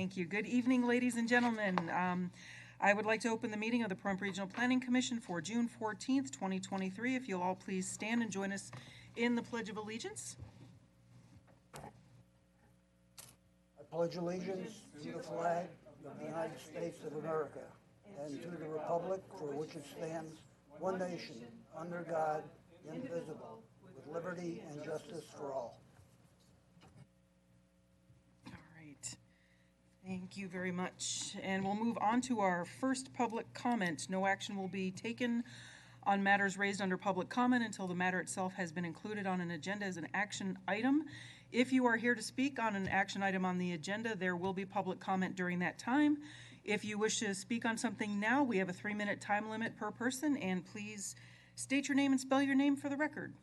Thank you. Good evening, ladies and gentlemen. I would like to open the meeting of the Pahrump Regional Planning Commission for June 14th, 2023. If you'll all please stand and join us in the Pledge of Allegiance. I pledge allegiance to the flag of the United States of America and to the republic for which it stands, one nation, under God, indivisible, with liberty and justice for all. All right. Thank you very much. And we'll move on to our first public comment. No action will be taken on matters raised under public comment until the matter itself has been included on an agenda as an action item. If you are here to speak on an action item on the agenda, there will be public comment during that time. If you wish to speak on something now, we have a 3-minute time limit per person, and please state your name and spell your name for the record.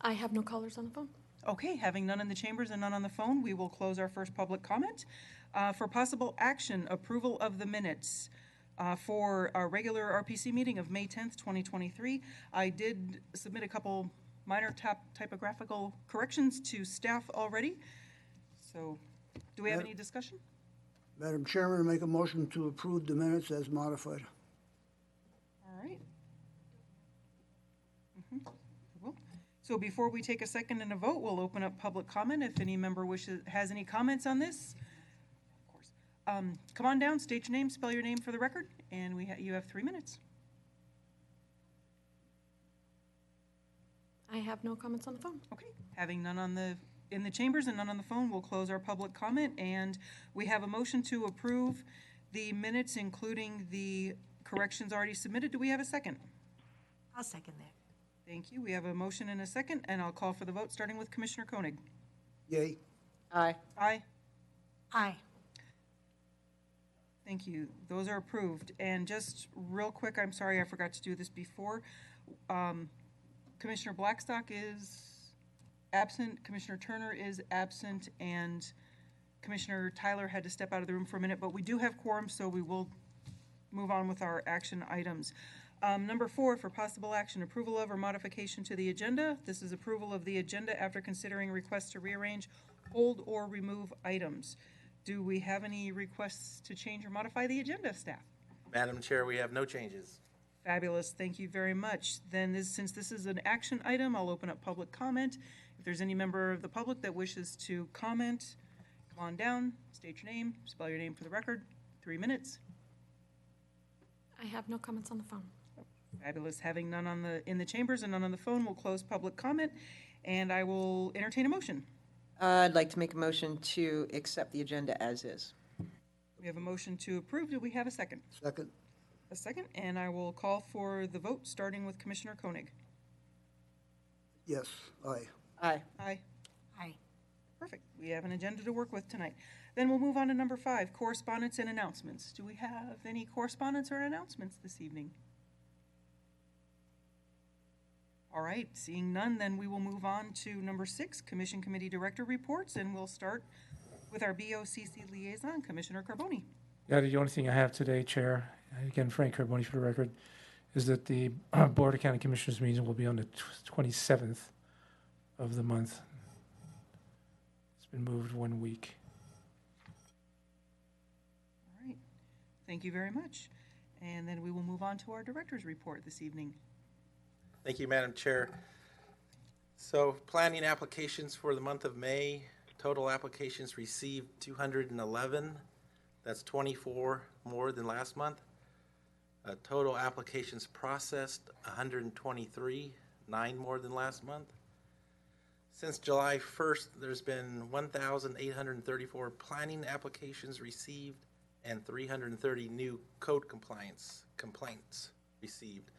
I have no callers on the phone. Okay, having none in the chambers and none on the phone, we will close our first public comment. For possible action, approval of the minutes for our regular RPC meeting of May 10th, 2023. I did submit a couple minor typographical corrections to staff already. So, do we have any discussion? Madam Chairman, I make a motion to approve the minutes as modified. All right. So before we take a second and a vote, we'll open up public comment. If any member has any comments on this, of course. Come on down, state your name, spell your name for the record, and you have 3 minutes. I have no comments on the phone. Okay, having none in the chambers and none on the phone, we'll close our public comment, and we have a motion to approve the minutes, including the corrections already submitted. Do we have a second? I'll second that. Thank you. We have a motion and a second, and I'll call for the vote, starting with Commissioner Koenig. Yay. Aye. Aye. Aye. Thank you. Those are approved. And just real quick, I'm sorry I forgot to do this before. Commissioner Blackstock is absent, Commissioner Turner is absent, and Commissioner Tyler had to step out of the room for a minute, but we do have quorum, so we will move on with our action items. Number 4, for possible action, approval of or modification to the agenda. This is approval of the agenda after considering requests to rearrange, hold, or remove items. Do we have any requests to change or modify the agenda, staff? Madam Chair, we have no changes. Fabulous. Thank you very much. Then since this is an action item, I'll open up public comment. If there's any member of the public that wishes to comment, come on down, state your name, spell your name for the record. 3 minutes. I have no comments on the phone. Fabulous. Having none in the chambers and none on the phone, we'll close public comment, and I will entertain a motion. I'd like to make a motion to accept the agenda as is. We have a motion to approve. Do we have a second? Second. A second, and I will call for the vote, starting with Commissioner Koenig. Yes. Aye. Aye. Aye. Aye. Perfect. We have an agenda to work with tonight. Then we'll move on to number 5, correspondence and announcements. Do we have any correspondence or announcements this evening? All right, seeing none, then we will move on to number 6, Commission Committee Director reports, and we'll start with our BOCC liaison, Commissioner Carbone. Yeah, the only thing I have today, Chair, again, Frank Carbone for the record, is that the Board of County Commissioners meeting will be on the 27th of the month. It's been moved 1 week. All right, thank you very much. And then we will move on to our Director's report this evening. Thank you, Madam Chair. So planning applications for the month of May, total applications received 211. That's 24 more than last month. Total applications processed 123, 9 more than last month. Since July 1st, there's been 1,834 planning applications received and 330 new code complaints received.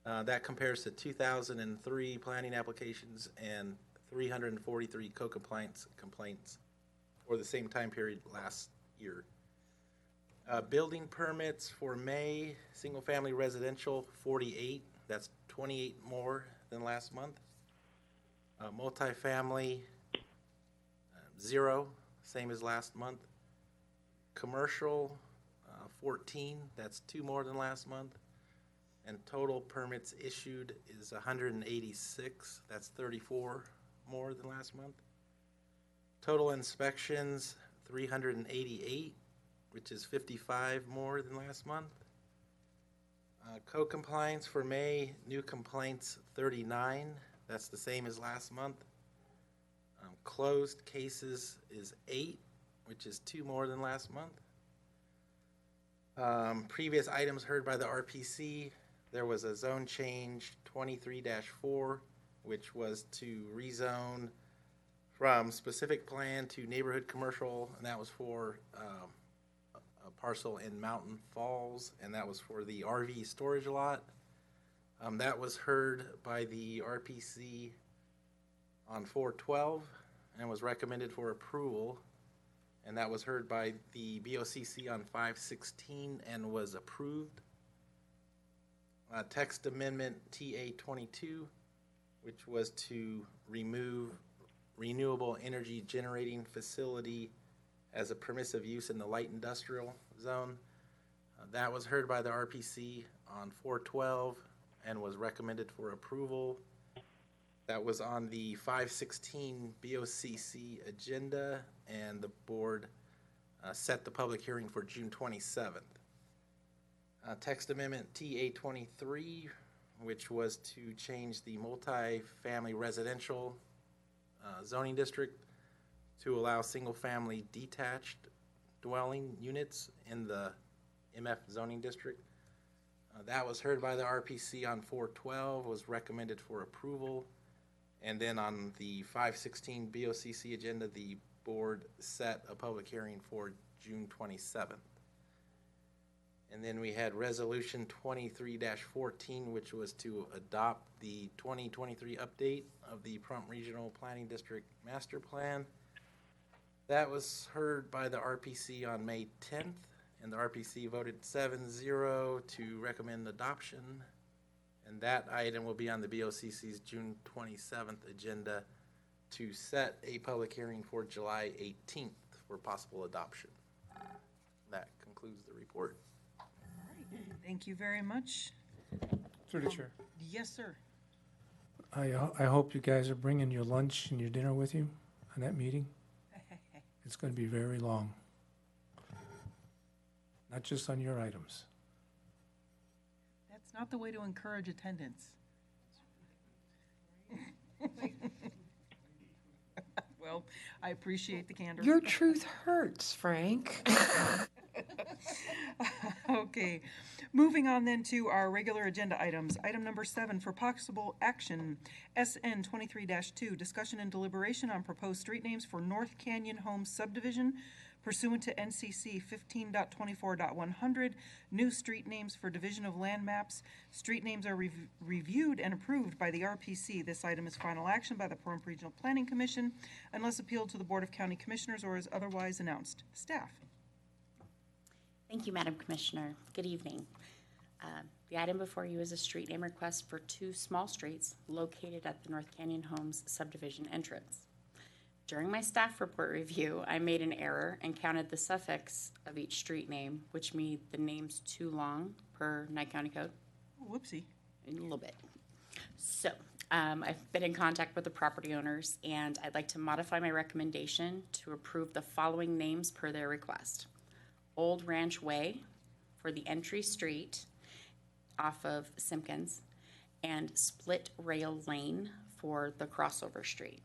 That compares to 2,003 planning applications and 343 code complaints for the same time period last year. Building permits for May, single-family residential, 48. That's 28 more than last month. Multifamily, 0, same as last month. Commercial, 14. That's 2 more than last month. And total permits issued is 186. That's 34 more than last month. Total inspections, 388, which is 55 more than last month. Code compliance for May, new complaints 39. That's the same as last month. Closed cases is 8, which is 2 more than last month. Previous items heard by the RPC, there was a zone change 23-4, which was to rezone from specific plan to neighborhood commercial, and that was for a parcel in Mountain Falls, and that was for the RV storage lot. That was heard by the RPC on 4/12 and was recommended for approval, and that was heard by the BOCC on 5/16 and was approved. Text amendment TA-22, which was to remove renewable energy generating facility as a permissive use in the light industrial zone. That was heard by the RPC on 4/12 and was recommended for approval. That was on the 5/16 BOCC agenda, and the board set the public hearing for June 27th. Text amendment TA-23, which was to change the multi-family residential zoning district to allow single-family detached dwelling units in the MF zoning district. That was heard by the RPC on 4/12, was recommended for approval. And then on the 5/16 BOCC agenda, the board set a public hearing for June 27th. And then we had resolution 23-14, which was to adopt the 2023 update of the Pahrump Regional Planning District Master Plan. That was heard by the RPC on May 10th, and the RPC voted 7-0 to recommend adoption. And that item will be on the BOCC's June 27th agenda to set a public hearing for July 18th for possible adoption. That concludes the report. Thank you very much. Through the chair. Yes, sir. I hope you guys are bringing your lunch and your dinner with you on that meeting. It's going to be very long. Not just on your items. That's not the way to encourage attendance. Well, I appreciate the candor. Your truth hurts, Frank. Okay, moving on then to our regular agenda items. Item number 7 for possible action, SN 23-2, discussion and deliberation on proposed street names for North Canyon Homes subdivision pursuant to NCC 15.24.100, new street names for division of land maps. Street names are reviewed and approved by the RPC. This item is final action by the Pahrump Regional Planning Commission unless appealed to the Board of County Commissioners or is otherwise announced. Staff. Thank you, Madam Commissioner. Good evening. The item before you is a street name request for 2 small streets located at the North Canyon Homes subdivision entrance. During my staff report review, I made an error and counted the suffix of each street name, which made the names too long per Nye County Code. Whoopsie. A little bit. So I've been in contact with the property owners, and I'd like to modify my recommendation to approve the following names per their request. Old Ranch Way for the entry street off of Simpkins, and Split Rail Lane for the crossover street.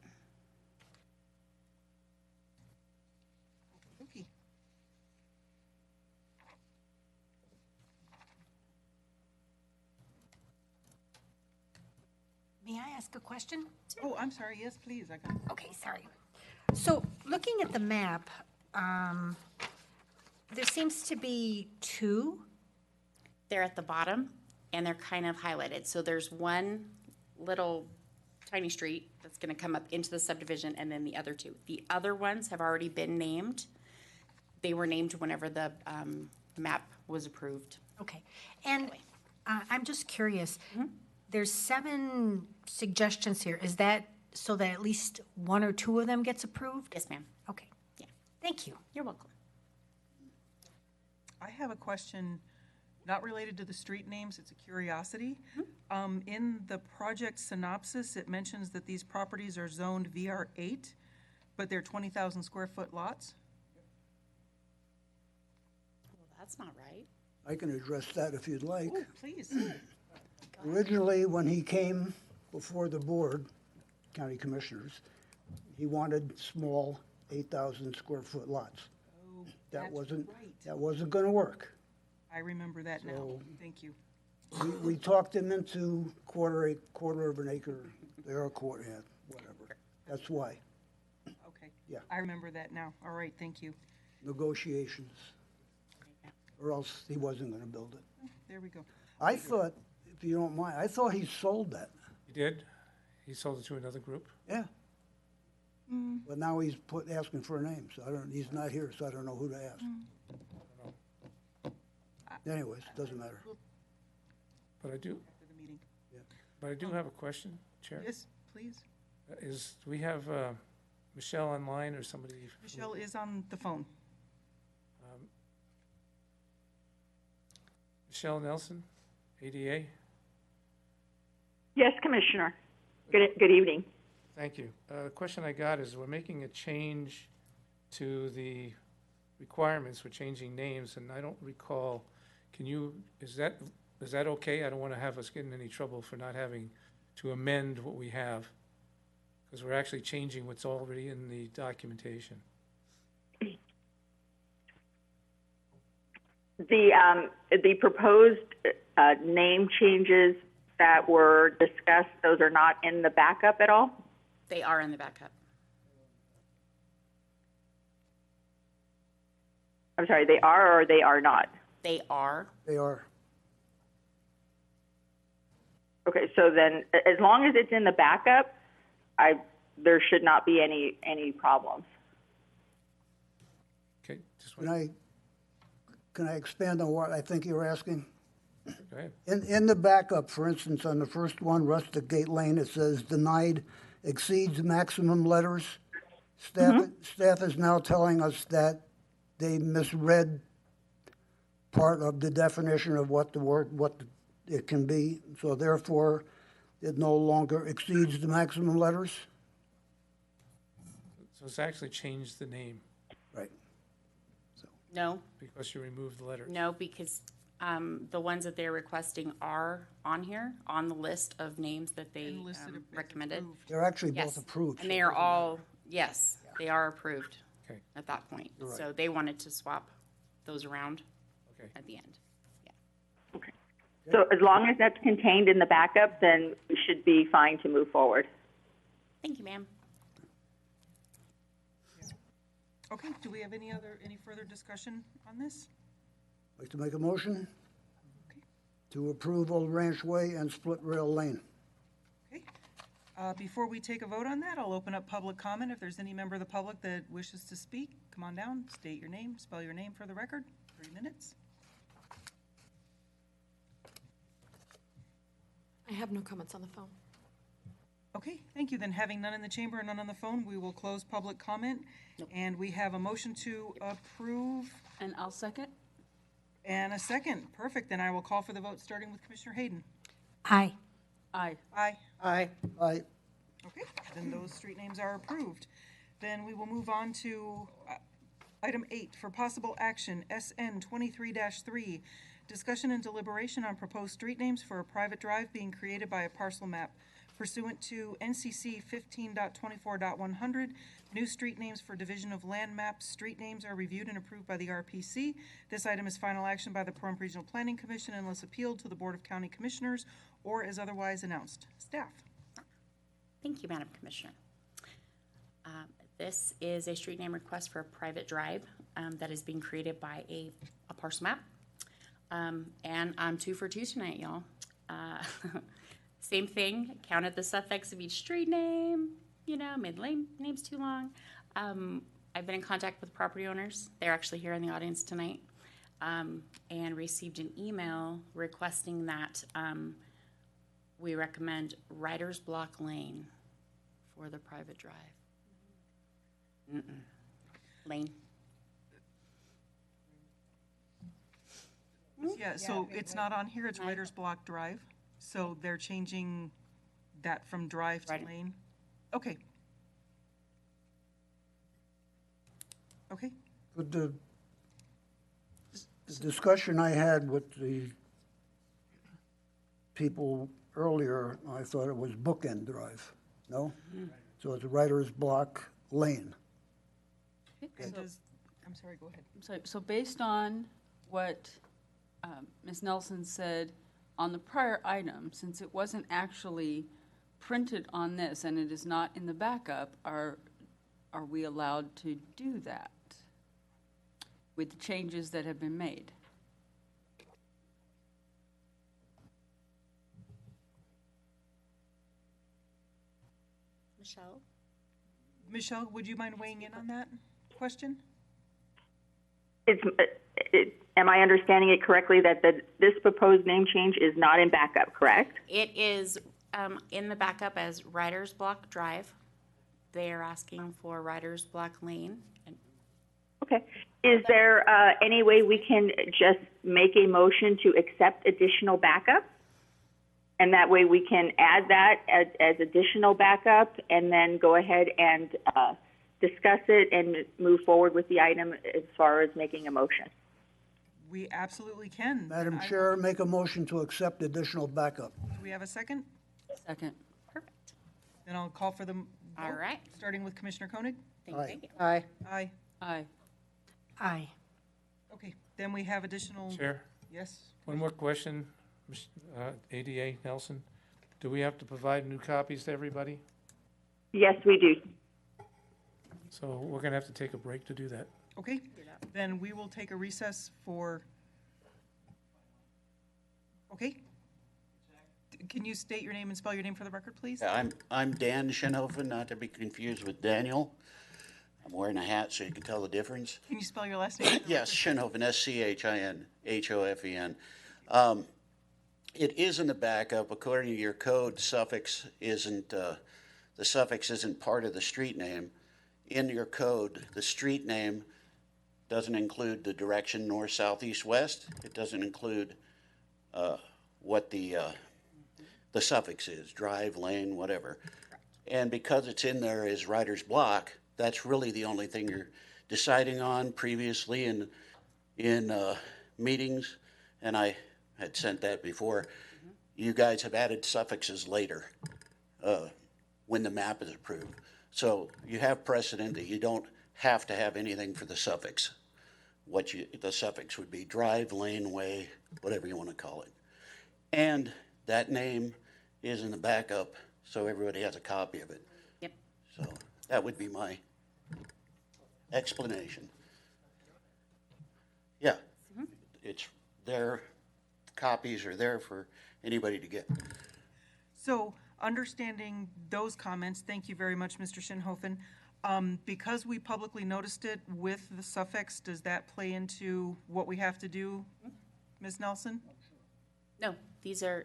Okay. May I ask a question? Oh, I'm sorry. Yes, please. I got. Okay, sorry. So looking at the map, there seems to be 2. They're at the bottom, and they're kind of highlighted. So there's one little tiny street that's going to come up into the subdivision, and then the other 2. The other ones have already been named. They were named whenever the map was approved. Okay. And I'm just curious, there's 7 suggestions here. Is that so that at least 1 or 2 of them gets approved? Yes, ma'am. Okay. Yeah. Thank you. You're welcome. I have a question not related to the street names. It's a curiosity. In the project synopsis, it mentions that these properties are zoned VR8. But they're 20,000 square foot lots? Well, that's not right. I can address that if you'd like. Oh, please. Originally, when he came before the board, county commissioners, he wanted small 8,000 square foot lots. Oh, That that's wasn't, right. that wasn't gonna work. I remember that now. So- Thank you. We talked him into quarter of an acre, there a quarter, yeah, whatever. That's why, Okay. Yeah. I remember that now. All right, thank you. negotiations. Or else he wasn't gonna build it. There we go. I thought, if you don't mind, I thought he sold that, He did. He sold it to another group. yeah. But now he's asking for a name, so he's not here, so I don't know who to ask. Anyways, doesn't matter. But I do, After the meeting. but I do have a question, Chair. Yes, please. Do we have Michelle online or somebody? Michelle is on the phone. Michelle Nelson, ADA? Yes, Commissioner. Good evening. Thank you. The question I got is, we're making a change to the requirements, we're changing names, and I don't recall, is that okay? I don't want to have us get in any trouble for not having to amend what we have, because we're actually changing what's already in the documentation. The proposed name changes that were discussed, those are not in the backup at all? They are in the backup. I'm sorry, they are or they are not? They are. They are. Okay, so then as long as it's in the backup, there should not be any problems. Okay, just Can wait. can I expand on what I think you're asking? Go ahead. In the backup, for instance, on the first one, Rustic Gate Lane, it says denied exceeds maximum letters. Staff is now telling us that they misread part of the definition of what it can be, so therefore it no longer exceeds the maximum letters. So it's actually changed the name Right. No, because you removed the letters. no, because the ones that they're requesting are on here, on the list of names that they And listed as recommended. approved. They're actually Yes, both approved. and they are all, yes, they are approved Okay, at that point. You're right. So they wanted to swap those around okay. at the end. So as long as that's contained in the backup, then we should be fine to move forward. Thank you, ma'am. Okay, do we have any further discussion on this? Like to make a motion to approve Old Ranch Way and Split Rail Lane. Okay. Before we take a vote on that, I'll open up public comment. If there's any member of the public that wishes to speak, come on down, state your name, spell your name for the record. 3 minutes. I have no comments on the phone. Okay, thank you. Then having none in the chamber and none on the phone, we will close public comment. And we have a motion to approve And I'll second. and a second. Perfect. Then I will call for the vote, starting with Commissioner Hayden. Aye. Aye. Aye. Aye. Aye. Okay, then those street names are approved. Then we will move on to item 8 for possible action, SN 23-3. Discussion and deliberation on proposed street names for a private drive being created by a parcel map pursuant to NCC 15.24.100. New street names for division of land maps. Street names are reviewed and approved by the RPC. This item is final action by the Pahrump Regional Planning Commission unless appealed to the Board of County Commissioners or is otherwise announced. Staff. Thank you, Madam Commissioner. This is a street name request for a private drive that is being created by a parcel map. And I'm 2 for 2 tonight, y'all. Same thing, counted the suffix of each street name, made the names too long. I've been in contact with property owners. They're actually here in the audience tonight. And received an email requesting that we recommend Writer's Block Lane for the private drive. Lane. Yeah, so it's not on here, it's Writer's Block Drive, so they're changing that from drive to Right. lane? Okay. Okay, But the discussion I had with the people earlier, I thought it was Bookend Drive, no? So it's Writer's Block Lane. and does, I'm sorry, go ahead. So based on what Ms. Nelson said on the prior item, since it wasn't actually printed on this and it is not in the backup, are we allowed to do that with the changes that have been made? Michelle? Michelle, would you mind weighing in on that question? Am I understanding it correctly that this proposed name change is not in backup, correct? It is in the backup as Writer's Block Drive. They are asking for Writer's Block Lane. And Okay. Is there any way we can just make a motion to accept additional backup? And that way we can add that as additional backup and then go ahead and discuss it and move forward with the item as far as making a motion. We absolutely can. Madam I- Chair, make a motion to accept additional backup. Do we have a second? Second. Perfect. Then I'll call for the All vote, right. starting with Commissioner Koenig. Thank you. Aye. Aye. Aye. Aye. Okay, then we have additional, Chair, yes? one more question, ADA Nelson. Do we have to provide new copies to everybody? Yes, we do. So we're gonna have to take a break to do that. Okay, then we will take a recess for, okay? Can you state your name and spell your name for the record, please? I'm Dan Shinhofen, not to be confused with Daniel. I'm wearing a hat so you can tell the difference. Can you spell your last name? Yes, Shinhofen, Schinhofen. It is in the backup. According to your code, suffix isn't, the suffix isn't part of the street name. In your code, the street name doesn't include the direction north, south, east, west. It doesn't include what the suffix is, drive, lane, whatever. And because it's in there as writer's block, that's really the only thing you're deciding on. Previously in meetings, and I had sent that before, you guys have added suffixes later when the map is approved. So you have precedent that you don't have to have anything for the suffix. The suffix would be drive, lane, way, whatever you want to call it. And that name is in the backup, so everybody has a copy of it. Yep. So that would be my explanation. Yeah, it's there, copies are there for anybody to get. So, understanding those comments, thank you very much, Mr. Shinhofen. Because we publicly noticed it with the suffix, does that play into what we have to do, Ms. Nelson? No,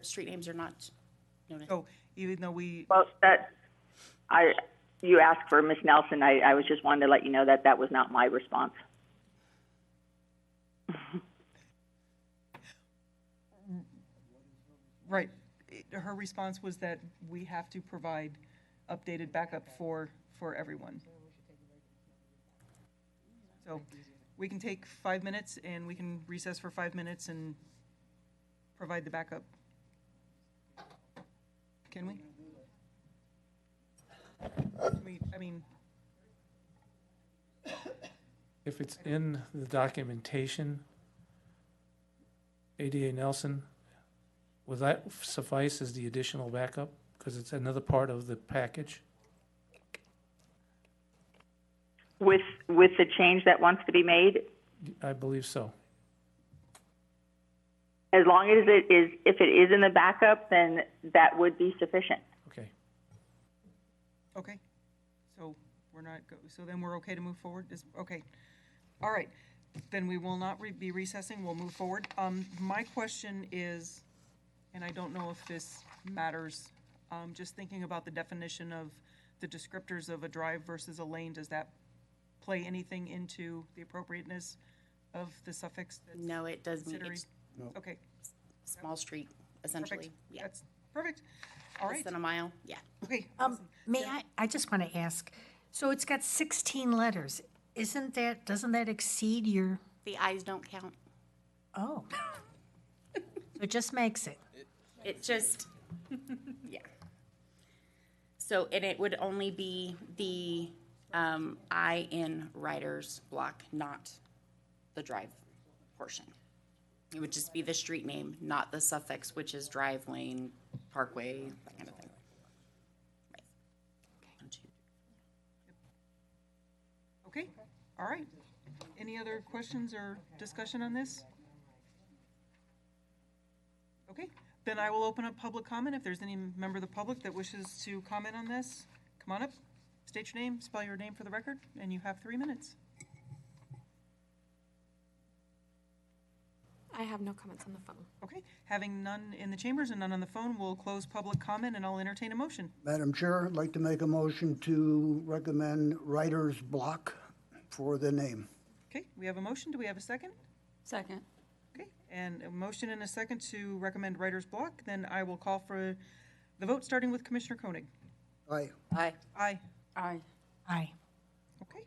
street names are not noted. So, even though we, Well, you asked for Ms. Nelson. I was just wanting to let you know that was not my response. right, her response was that we have to provide updated backup for everyone. So, we can take 5 minutes and we can recess for 5 minutes and provide the backup. Can we? I mean, If it's in the documentation, ADA Nelson, will that suffice as the additional backup? Because it's another part of the package? With the change that wants to be made, I believe so. as long as if it is in the backup, then that would be sufficient. Okay. okay, so so then we're okay to move forward? Okay, all right, then we will not be recessing, we'll move forward. My question is, and I don't know if this matters, just thinking about the definition of the descriptors of a drive versus a lane, does that play anything into the appropriateness of the suffix? That's No, it doesn't. considering- It's Okay, small street, essentially. perfect, Yeah. that's perfect, all Less right, than a mile. Yeah. okay. May I just want to ask, so it's got 16 letters. doesn't that exceed your, The ayes don't count. oh. So it just makes it. It just, yeah. So, and it would only be the I in writer's block, not the drive portion. It would just be the street name, not the suffix, which is drive, lane, parkway, that kind of thing. Right. Okay, all right. Any other questions or discussion on this? Okay, then I will open up public comment. If there's any member of the public that wishes to comment on this, come on up, state your name, spell your name for the record, and you have 3 minutes. I have no comments on the phone. Okay, having none in the chambers and none on the phone, we'll close public comment and I'll entertain a motion. Madam Chair, I'd like to make a motion to recommend writer's block for the name. Okay, we have a motion. Do we have a second? Second. Okay, and a motion and a second to recommend writer's block. Then I will call for the vote, starting with Commissioner Koenig. Aye. Aye. Aye. Aye. Aye. Okay,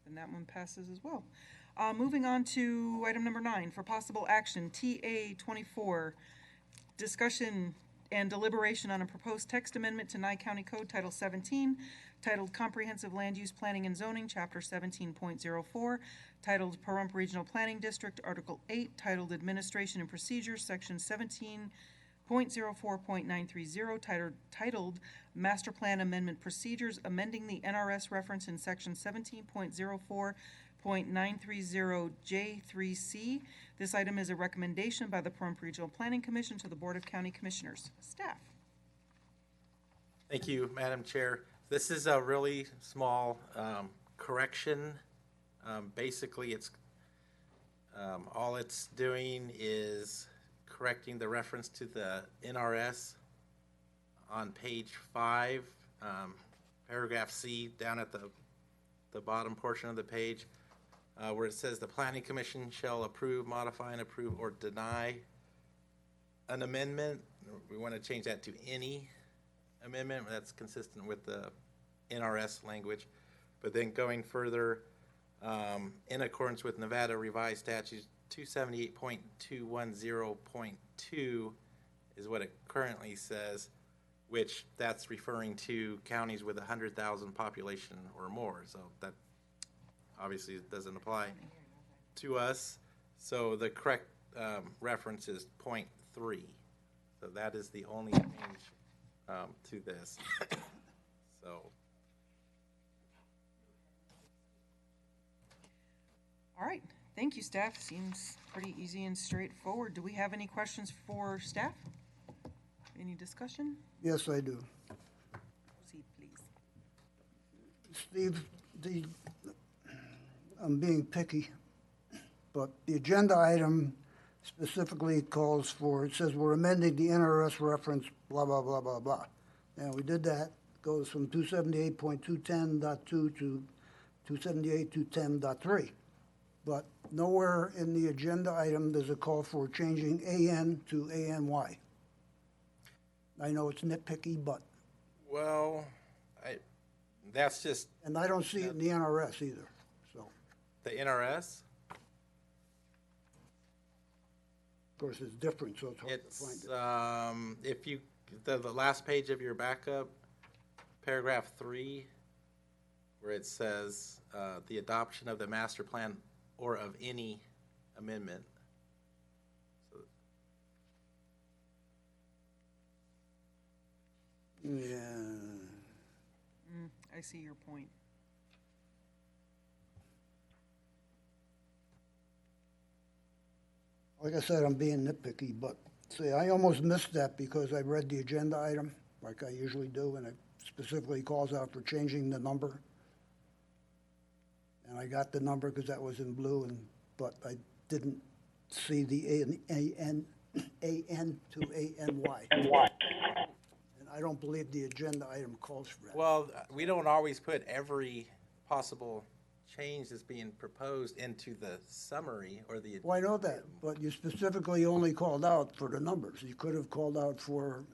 then that one passes as well. Moving on to item number 9, for possible action, TA 24, discussion and deliberation on a proposed text amendment to Nye County Code Title 17, titled Comprehensive Land Use Planning and Zoning, Chapter 17.04, titled Pahrump Regional Planning District, Article 8, titled Administration and Procedures, Section 17.04.930, titled Master Plan Amendment Procedures, amending the NRS reference in Section 17.04.930J3C. This item is a recommendation by the Pahrump Regional Planning Commission to the Board of County Commissioners. Staff. Thank you, Madam Chair. This is a really small correction. Basically, it's all it's doing is correcting the reference to the NRS on page 5, paragraph C, down at the bottom portion of the page, where it says the Planning Commission shall approve, modify, and approve or deny an amendment. We want to change that to any amendment. That's consistent with the NRS language. But then going further, in accordance with Nevada Revised Statutes 278.210.2 is what it currently says, which that's referring to counties with 100,000 population or more. So that obviously doesn't apply to us. So the correct reference is 0.3. So that is the only change to this. So. All right, thank you, staff. Seems pretty easy and straightforward. Do we have any questions for staff? Any discussion? Yes, I do. Proceed, please. Steve, I'm being picky, but the agenda item specifically calls for, it says we're amending the NRS reference, blah, blah, blah, blah, blah. And we did that, goes from 278.210.2 to 278.210.3. But nowhere in the agenda item does it call for changing AN to ANY. I know it's nitpicky, but. Well, that's just. And I don't see it in the NRS either, so. The NRS? Of course, it's different, so it's hard to find it. If you, the last page of your backup, paragraph 3, where it says the adoption of the master plan or of any amendment. So, Yeah. I see your point. Like I said, I'm being nitpicky, but see, I almost missed that because I read the agenda item, like I usually do, and it specifically calls out for changing the number. And I got the number because that was in blue, but I didn't see the AN to ANY. And I don't believe the agenda item calls for that. well, we don't always put every possible change that's being proposed into the summary or the. Well, I know that, but you specifically only called out for the numbers. You could have called out for,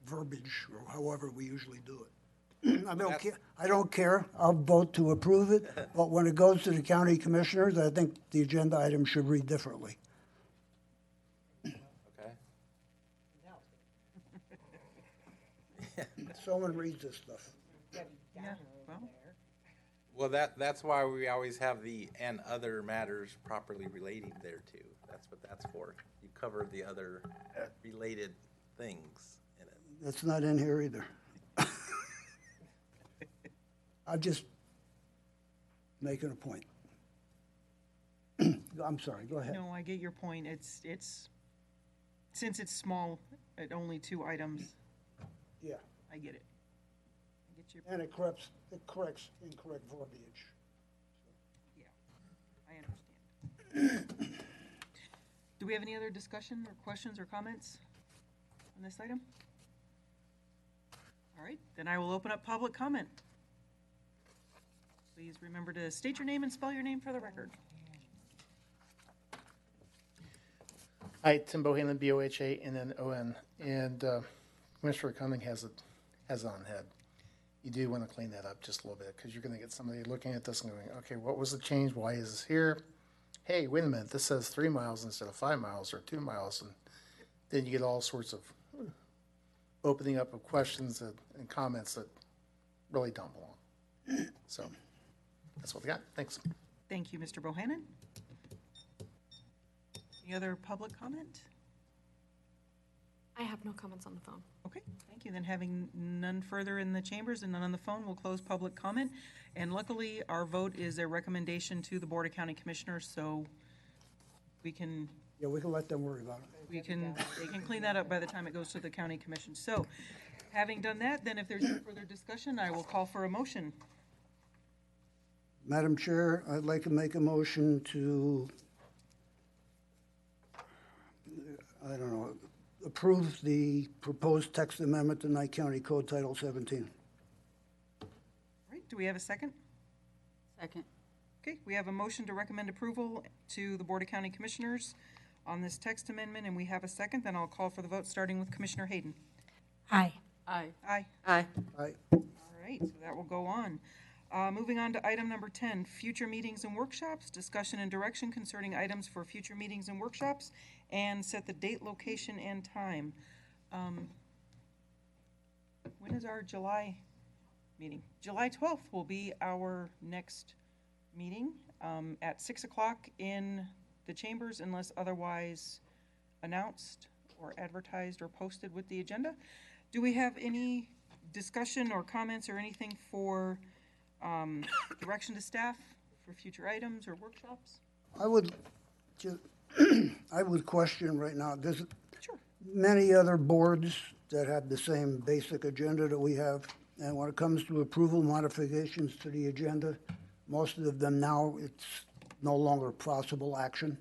verbiage or however we usually do it. I don't care. I'll vote to approve it, but when it goes to the county commissioners, I think the agenda item should read differently. Okay. Someone reads this stuff. Yeah, well, Well, that's why we always have the "and other matters properly relating thereto." That's what that's for. You cover the other related things in it. That's not in here either. I'm just making a point. I'm sorry, go ahead. no, I get your point. It's, since it's small, at only 2 items, Yeah, I get it. I get your, and it corrects incorrect verbiage. I understand. Do we have any other discussion or questions or comments on this item? All right, then I will open up public comment. Please remember to state your name and spell your name for the record. Hi, Tim Bohannon, Bohanon, and Commissioner Koenig has it on head. You do want to clean that up just a little bit, because you're going to get somebody looking at this and going, okay, what was the change? Why is this here? Hey, wait a minute, this says 3 miles instead of 5 miles or 2 miles, and then you get all sorts of opening up of questions and comments that really don't belong. So that's what we got. Thanks. Thank you, Mr. Bohannon. Any other public comment? I have no comments on the phone. Okay, thank you. Then having none further in the chambers and none on the phone, we'll close public comment. And luckily, our vote is a recommendation to the Board of County Commissioners, so we can, Yeah, we can let them worry about it. they can clean that up by the time it goes to the county commission. So, having done that, then if there's no further discussion, I will call for a motion. Madam Chair, I'd like to make a motion to, I don't know, approve the proposed text amendment to Nye County Code Title 17. All right, do we have a second? Second. Okay, we have a motion to recommend approval to the Board of County Commissioners on this text amendment, and we have a second. Then I'll call for the vote, starting with Commissioner Hayden. Aye. Aye. Aye. Aye. Aye. All right, so that will go on. Moving on to item number 10, future meetings and workshops, discussion and direction concerning items for future meetings and workshops, and set the date, location, and time. When is our July meeting? July 12th will be our next meeting at 6 o'clock in the chambers unless otherwise announced or advertised or posted with the agenda. Do we have any discussion or comments or anything for direction to staff for future items or workshops? I would just, I would question right now, there's Sure. many other boards that have the same basic agenda that we have. And when it comes to approval modifications to the agenda, most of them now, it's no longer possible action.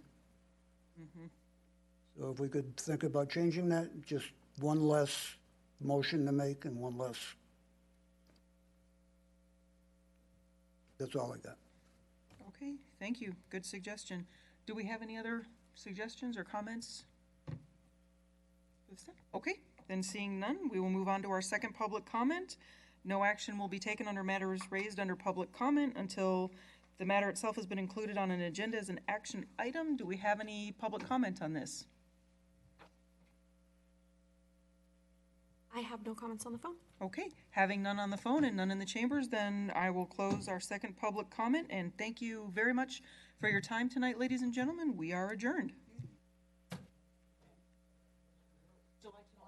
So if we could think about changing that, just one less motion to make and one less. That's all I got. Okay, thank you. Good suggestion. Do we have any other suggestions or comments? Okay, then seeing none, we will move on to our second public comment. No action will be taken under matters raised under public comment until the matter itself has been included on an agenda as an action item. Do we have any public comment on this? I have no comments on the phone. Okay, having none on the phone and none in the chambers, then I will close our second public comment, and thank you very much for your time tonight, ladies and gentlemen. We are adjourned. July 12th.